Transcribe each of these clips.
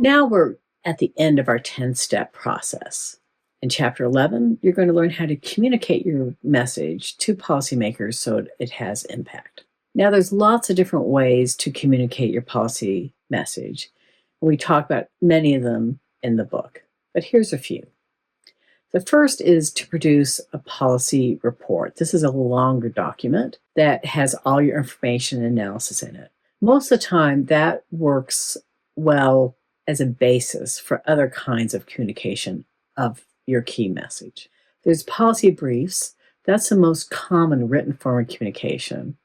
Now we're at the end of our 10-step process. In Chapter 11, you're going to learn how to communicate your message to policymakers so it has impact. Now, there's lots of different ways to communicate your policy message. We talk about many of them in the book, but here's a few. The first is to produce a policy report. This is a longer document that has all your information and analysis in it. Most of the time, that works well as a basis for other kinds of communication of your key message. There's policy briefs. That's the most common written form of communication.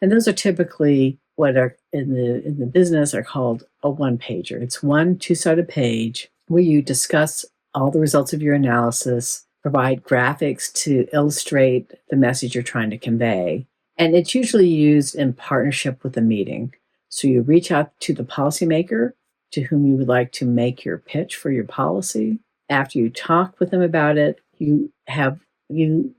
And those are typically what are in the business are called a one-pager. It's one two-sided page where you discuss all the results of your analysis, provide graphics to illustrate the message you're trying to convey. And it's usually used in partnership with a meeting. So you reach out to the policymaker to whom you would like to make your pitch for your policy. After you talk with them about it, you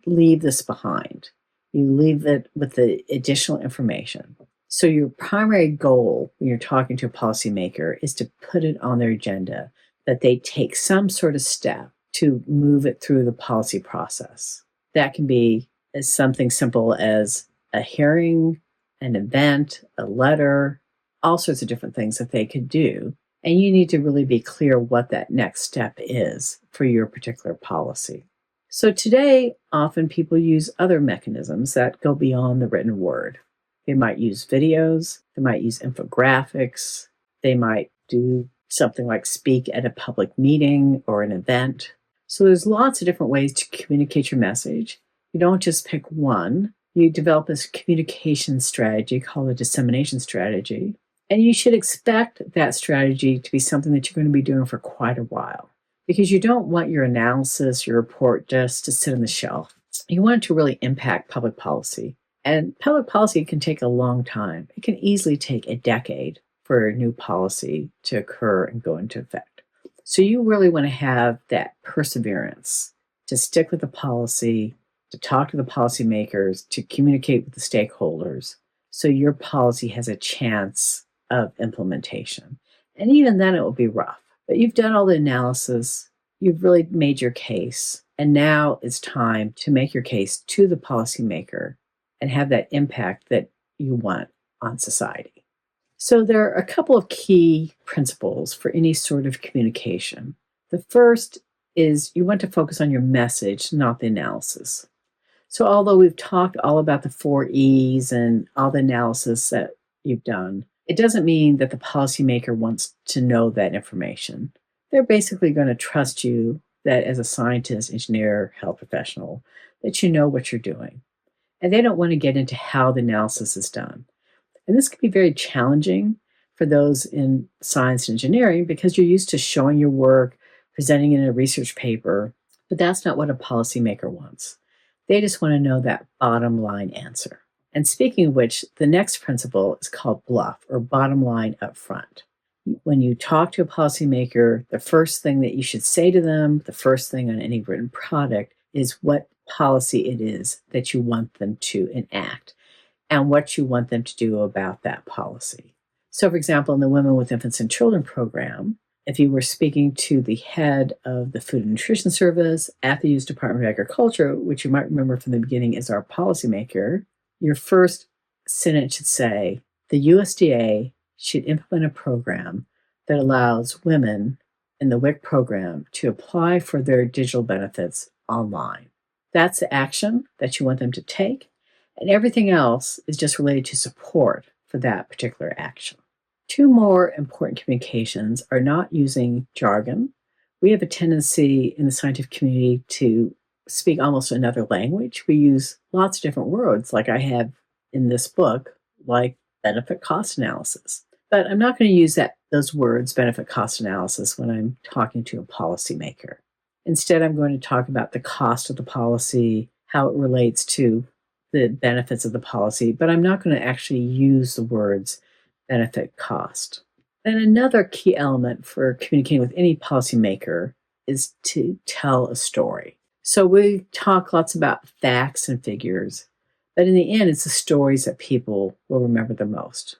leave this behind. You leave it with the additional information. So your primary goal when you're talking to a policymaker is to put it on their agenda, that they take some sort of step to move it through the policy process. That can be as something simple as a hearing, an event, a letter, all sorts of different things that they could do. And you need to really be clear what that next step is for your particular policy. So today, often people use other mechanisms that go beyond the written word. They might use videos, they might use infographics, they might do something like speak at a public meeting or an event. So there's lots of different ways to communicate your message. You don't just pick one. You develop this communication strategy called a dissemination strategy. And you should expect that strategy to be something that you're going to be doing for quite a while, because you don't want your analysis, your report just to sit on the shelf. You want it to really impact public policy. And public policy can take a long time. It can easily take a decade for a new policy to occur and go into effect. So you really want to have that perseverance to stick with the policy, to talk to the policymakers, to communicate with the stakeholders, so your policy has a chance of implementation. And even then it will be rough. But you've done all the analysis, you've really made your case, and now it's time to make your case to the policymaker and have that impact that you want on society. So there are a couple of key principles for any sort of communication. The first is you want to focus on your message, not the analysis. So although we've talked all about the 4 E's and all the analysis that you've done, it doesn't mean that the policymaker wants to know that information. They're basically going to trust you that as a scientist, engineer, health professional, that you know what you're doing. And they don't want to get into how the analysis is done. And this can be very challenging for those in science and engineering because you're used to showing your work, presenting it in a research paper, but that's not what a policymaker wants. They just want to know that bottom line answer. And speaking of which, the next principle is called bluff, or bottom line up front. When you talk to a policymaker, the first thing that you should say to them, the first thing on any written product, is what policy it is that you want them to enact and what you want them to do about that policy. So, for example, in the Women with Infants and Children program, if you were speaking to the head of the Food and Nutrition Service at the U.S. Department of Agriculture, which you might remember from the beginning is our policymaker, your first sentence should say, the USDA should implement a program that allows women in the WIC program to apply for their digital benefits online. That's the action that you want them to take, and everything else is just related to support for that particular action. 2 more important communications are not using jargon. We have a tendency in the scientific community to speak almost another language. We use lots of different words, like I have in this book, like benefit cost analysis. But I'm not going to use those words, benefit cost analysis, when I'm talking to a policymaker. Instead, I'm going to talk about the cost of the policy, how it relates to the benefits of the policy, but I'm not going to actually use the words benefit cost. And another key element for communicating with any policymaker is to tell a story. So we talk lots about facts and figures, but in the end, it's the stories that people will remember the most.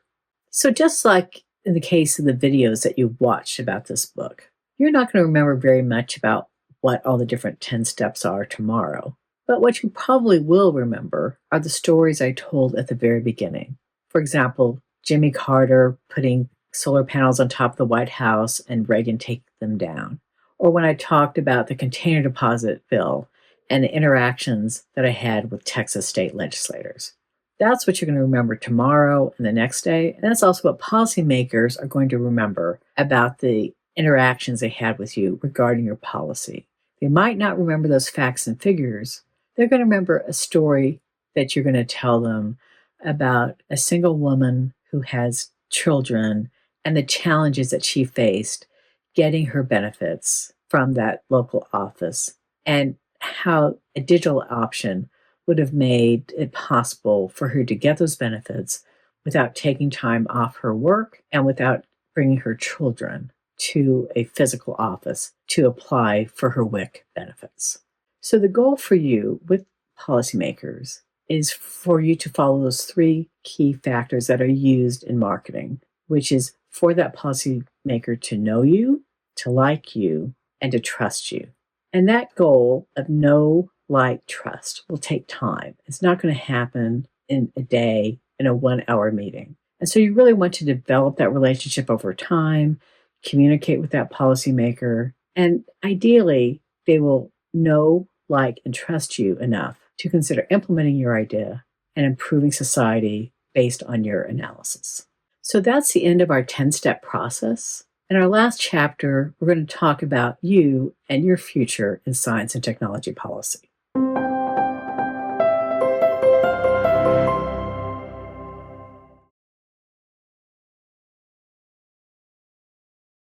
So just like in the case of the videos that you've watched about this book, you're not going to remember very much about what all the different 10 steps are tomorrow. But what you probably will remember are the stories I told at the very beginning. For example, Jimmy Carter putting solar panels on top of the White House and Reagan taking them down. Or when I talked about the container deposit bill and the interactions that I had with Texas state legislators. That's what you're going to remember tomorrow and the next day. And that's also what policymakers are going to remember about the interactions they had with you regarding your policy. They might not remember those facts and figures. They're going to remember a story that you're going to tell them about a single woman who has children and the challenges that she faced getting her benefits from that local office, and how a digital option would have made it possible for her to get those benefits without taking time off her work and without bringing her children to a physical office to apply for her WIC benefits. So the goal for you with policymakers is for you to follow those 3 key factors that are used in marketing, which is for that policymaker to know you, to like you, and to trust you. And that goal of know, like, trust will take time. It's not going to happen in a day in a 1-hour meeting. And so you really want to develop that relationship over time, communicate with that policymaker, and ideally they will know, like, and trust you enough to consider implementing your idea and improving society based on your analysis. So that's the end of our 10-step process. In our last chapter, we're going to talk about you and your future in science and technology policy.